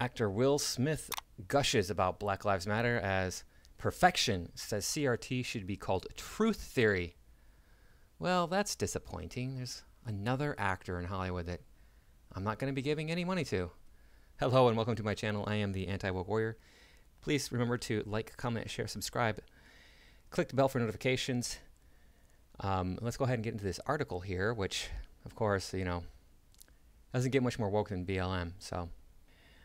Actor Will Smith gushes about Black Lives Matter as perfection, says CRT should be called truth theory. Well, that's disappointing. There's another actor in Hollywood that I'm not going to be giving any money to. Hello and welcome to my channel. I am the Anti-Woke Warrior. Please remember to like, comment, share, subscribe. Click the bell for notifications. Let's go ahead and get into this article here, which, of course, doesn't get much more woke than BLM. So,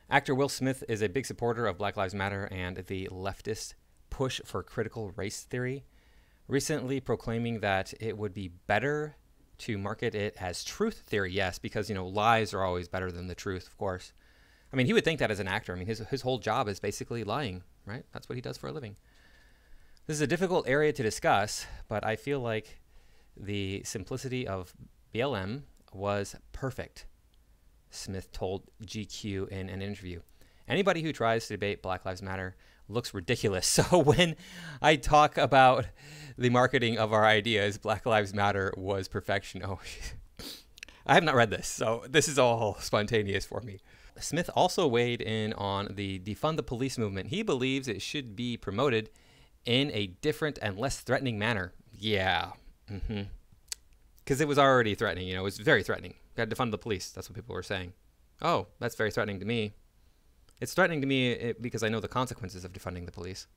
actor Will Smith is a big supporter of Black Lives Matter and the leftist push for critical race theory, recently proclaiming that it would be better to market it as truth theory. Yes, because, lies are always better than the truth, of course. I mean, he would think that as an actor. I mean, his whole job is basically lying, right? That's what he does for a living. This is a difficult area to discuss, but I feel like the simplicity of BLM was perfect, Smith told GQ in an interview. Anybody who tries to debate Black Lives Matter looks ridiculous. So when I talk about the marketing of our ideas, Black Lives Matter was perfection. Oh, I have not read this, so this is all spontaneous for me. Smith also weighed in on the defund the police movement. He believes it should be promoted in a different and less threatening manner. Yeah. Because it was already threatening, it was very threatening. Got to defund the police. That's what people were saying. Oh, that's very threatening to me. It's threatening to me because I know the consequences of defunding the police.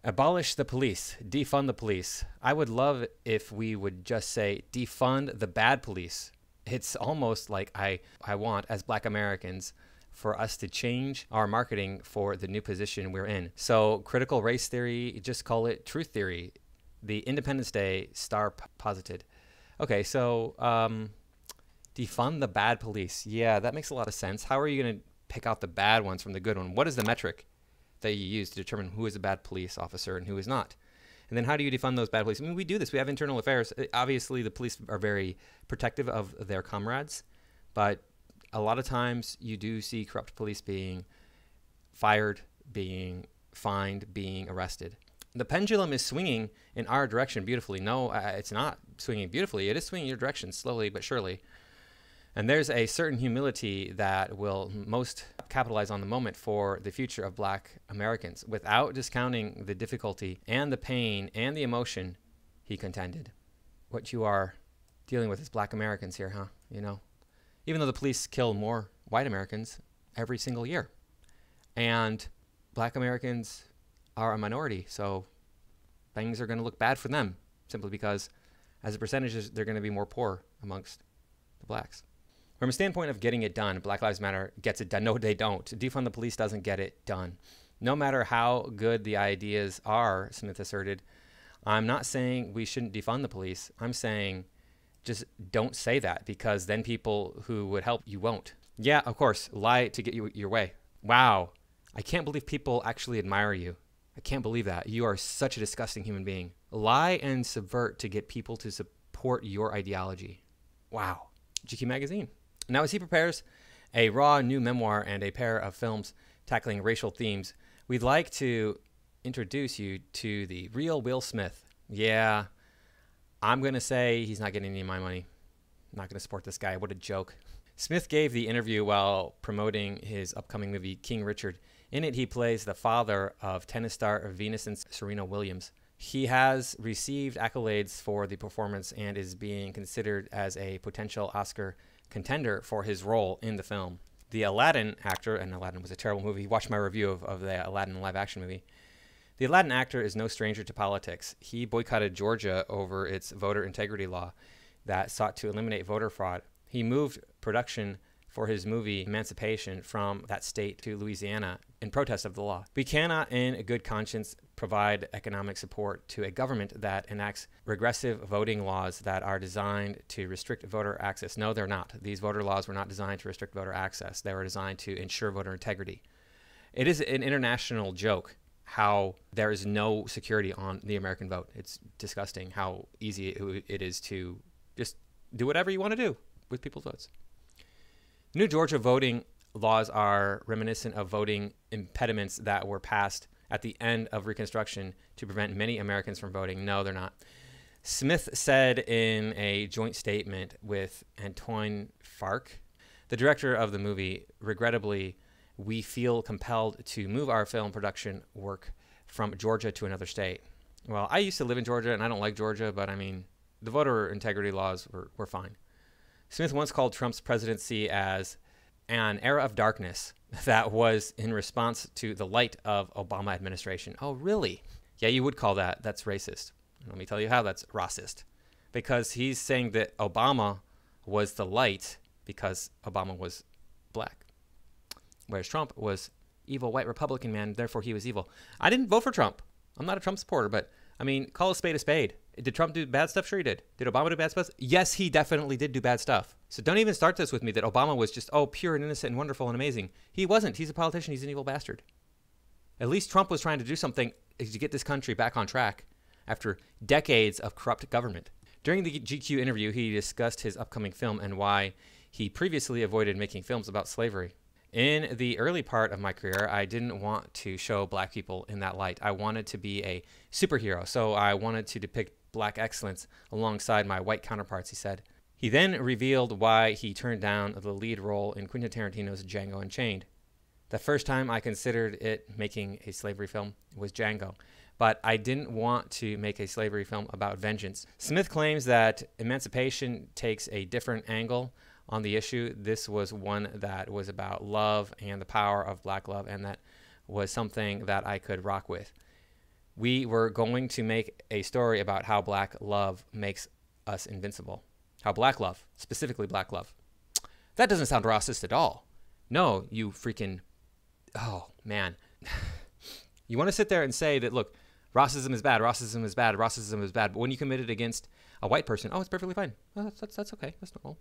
Abolish the police. Defund the police. I would love if we would just say defund the bad police. It's almost like I want, as Black Americans, for us to change our marketing for the new position we're in. So critical race theory, just call it truth theory. The Independence Day star posited. Okay, so defund the bad police. Yeah, that makes a lot of sense. How are you going to pick out the bad ones from the good one? What is the metric that you use to determine who is a bad police officer and who is not? And then how do you defund those bad police? I mean, we do this. We have internal affairs. Obviously, the police are very protective of their comrades, but a lot of times you do see corrupt police being fired, being fined, being arrested. The pendulum is swinging in our direction beautifully. No, it's not swinging beautifully. It is swinging your direction slowly but surely. And there's a certain humility that will most capitalize on the moment for the future of Black Americans without discounting the difficulty and the pain and the emotion, he contended. What you are dealing with is Black Americans here, huh? Even though the police kill more white Americans every single year. And Black Americans are a minority, so things are going to look bad for them simply because as a percentage, they're going to be more poor amongst the blacks. From a standpoint of getting it done, Black Lives Matter gets it done. No, they don't. Defund the police doesn't get it done. No matter how good the ideas are, Smith asserted, I'm not saying we shouldn't defund the police. I'm saying just don't say that, because then people who would help you won't. Yeah, of course, lie to get you your way. Wow. I can't believe people actually admire you. I can't believe that. You are such a disgusting human being. Lie and subvert to get people to support your ideology. Wow. GQ Magazine. Now, as he prepares a raw new memoir and a pair of films tackling racial themes, we'd like to introduce you to the real Will Smith. Yeah, I'm going to say he's not getting any of my money. I'm not going to support this guy. What a joke. Smith gave the interview while promoting his upcoming movie, King Richard. In it, he plays the father of tennis star Venus and Serena Williams. He has received accolades for the performance and is being considered as a potential Oscar contender for his role in the film. The Aladdin actor, and Aladdin was a terrible movie. Watch my review of the Aladdin live-action movie. The Aladdin actor is no stranger to politics. He boycotted Georgia over its voter integrity law that sought to eliminate voter fraud. He moved production for his movie Emancipation from that state to Louisiana in protest of the law. We cannot, in good conscience, provide economic support to a government that enacts regressive voting laws that are designed to restrict voter access. No, they're not. These voter laws were not designed to restrict voter access. They were designed to ensure voter integrity. It is an international joke how there is no security on the American vote. It's disgusting how easy it is to just do whatever you want to do with people's votes. New Georgia voting laws are reminiscent of voting impediments that were passed at the end of Reconstruction to prevent many Americans from voting. No, they're not. Smith said in a joint statement with Antoine Farc, the director of the movie, regrettably, we feel compelled to move our film production work from Georgia to another state. Well, I used to live in Georgia, and I don't like Georgia, but I mean, the voter integrity laws were fine. Smith once called Trump's presidency as an era of darkness that was in response to the light of Obama administration. Oh, really? Yeah, you would call that. That's racist. Let me tell you how that's racist. Because he's saying that Obama was the light because Obama was black. Whereas Trump was evil white Republican man, therefore he was evil. I didn't vote for Trump. I'm not a Trump supporter, but I mean, call a spade a spade. Did Trump do bad stuff? Sure he did. Did Obama do bad stuff? Yes, he definitely did do bad stuff. So don't even start this with me that Obama was just, oh, pure and innocent and wonderful and amazing. He wasn't. He's a politician. He's an evil bastard. At least Trump was trying to do something to get this country back on track after decades of corrupt government. During the GQ interview, he discussed his upcoming film and why he previously avoided making films about slavery. In the early part of my career, I didn't want to show black people in that light. I wanted to be a superhero, so I wanted to depict black excellence alongside my white counterparts, he said. He then revealed why he turned down the lead role in Quentin Tarantino's Django Unchained. The first time I considered it making a slavery film was Django, but I didn't want to make a slavery film about vengeance. Smith claims that Emancipation takes a different angle on the issue. This was one that was about love and the power of black love, and that was something that I could rock with. We were going to make a story about how black love makes us invincible. How black love, specifically black love. That doesn't sound racist at all. No, you freaking, oh man. You want to sit there and say that, look, racism is bad, racism is bad, racism is bad, but when you commit it against a white person, oh, it's perfectly fine. Oh, that's okay, that's normal.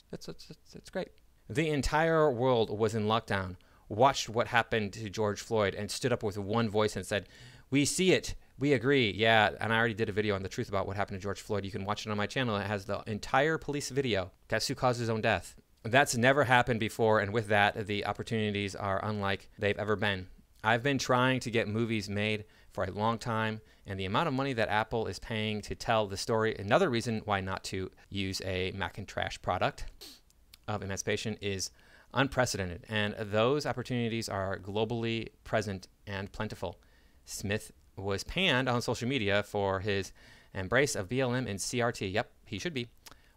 That's great. The entire world was in lockdown, watched what happened to George Floyd, and stood up with one voice and said, we see it, we agree. Yeah, and I already did a video on the truth about what happened to George Floyd. You can watch it on my channel. It has the entire police video. Guess who caused his own death? That's never happened before, and with that, the opportunities are unlike they've ever been. I've been trying to get movies made for a long time, and the amount of money that Apple is paying to tell the story, another reason why not to use a Macintosh product of Emancipation, is unprecedented, and those opportunities are globally present and plentiful. Smith was panned on social media for his embrace of BLM and CRT. Yep, he should be.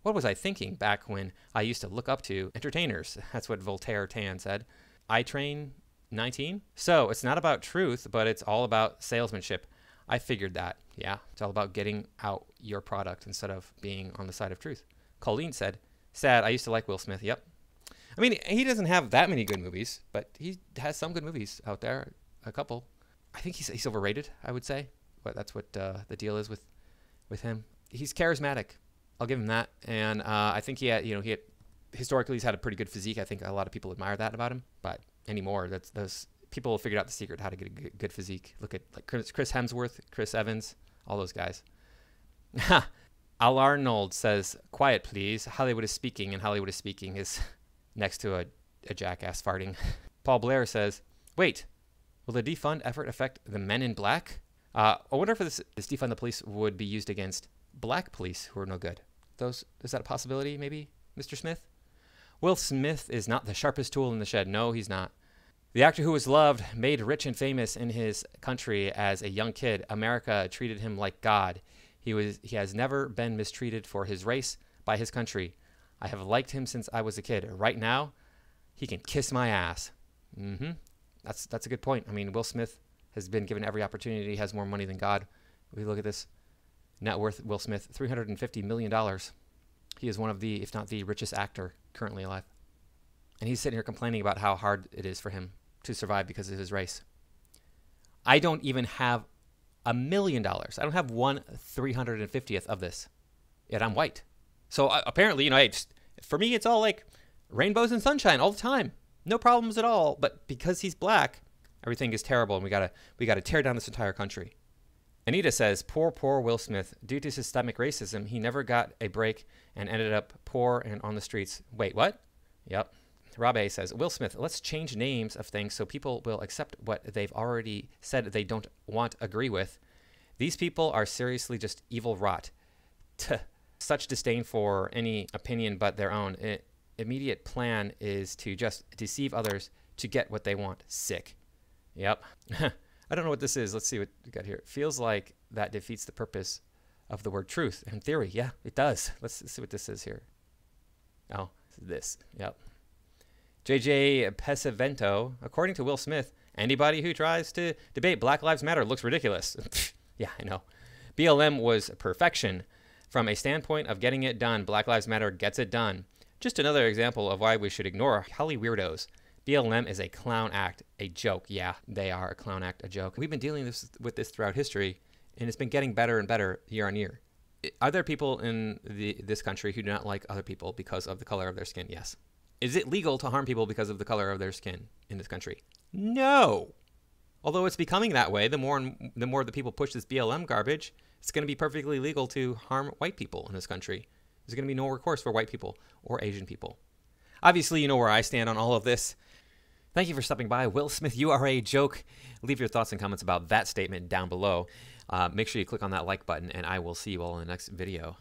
What was I thinking back when I used to look up to entertainers? That's what Voltaire Tan said. I train 19? So it's not about truth, but it's all about salesmanship. I figured that. Yeah, it's all about getting out your product instead of being on the side of truth. Colleen said, sad, I used to like Will Smith. Yep. I mean, he doesn't have that many good movies, but he has some good movies out there, a couple. I think he's overrated, I would say. But that's what the deal is with him. He's charismatic. I'll give him that. And I think he had historically he's had a pretty good physique. I think a lot of people admire that about him. But anymore, those people figured out the secret how to get a good physique. Look at like Chris Hemsworth, Chris Evans, all those guys. Al Arnold says, quiet please. Hollywood is speaking, and Hollywood is speaking is next to a jackass farting. Paul Blair says, wait, will the defund effort affect the men in black? I wonder if this defund the police would be used against black police who are no good. Is that a possibility, maybe, Mr. Smith? Will Smith is not the sharpest tool in the shed. No, he's not. The actor who was loved, made rich and famous in his country as a young kid, America treated him like God. He has never been mistreated for his race by his country. I have liked him since I was a kid. Right now, he can kiss my ass. That's a good point. I mean, Will Smith has been given every opportunity. He has more money than God. We look at this net worth, Will Smith, $350 million. He is one of the, if not the richest actor currently alive. And he's sitting here complaining about how hard it is for him to survive because of his race. I don't even have $1 million. I don't have 1/350th of this. Yet I'm white. So apparently, for me, it's all like rainbows and sunshine all the time. No problems at all. But because he's black, everything is terrible, and we gotta tear down this entire country. Anita says, poor Will Smith. Due to systemic racism, he never got a break and ended up poor and on the streets. Wait, what? Yep. Rob A says, Will Smith, let's change names of things so people will accept what they've already said they don't agree with. These people are seriously just evil rot. Such disdain for any opinion but their own. immediate plan is to just deceive others to get what they want. Sick. Yep. I don't know what this is. Let's see what we got here. It feels like that defeats the purpose of the word truth. In theory, yeah, it does. Let's see what this is here. Oh, this. Yep. JJ Pesavento, according to Will Smith, anybody who tries to debate Black Lives Matter looks ridiculous. Yeah, I know. BLM was perfection. From a standpoint of getting it done, Black Lives Matter gets it done. Just another example of why we should ignore Holly weirdos. BLM is a clown act, a joke. Yeah, they are a clown act, a joke. We've been dealing with this throughout history, and it's been getting better and better year on year. Are there people in this country who do not like other people because of the color of their skin? Yes. Is it legal to harm people because of the color of their skin in this country? No. Although it's becoming that way, the more the people push this BLM garbage, it's going to be perfectly legal to harm white people in this country. There's going to be no recourse for white people or Asian people. Obviously, you know where I stand on all of this. Thank you for stopping by. Will Smith, you are a joke. Leave your thoughts and comments about that statement down below. Make sure you click on that like button, and I will see you all in the next video.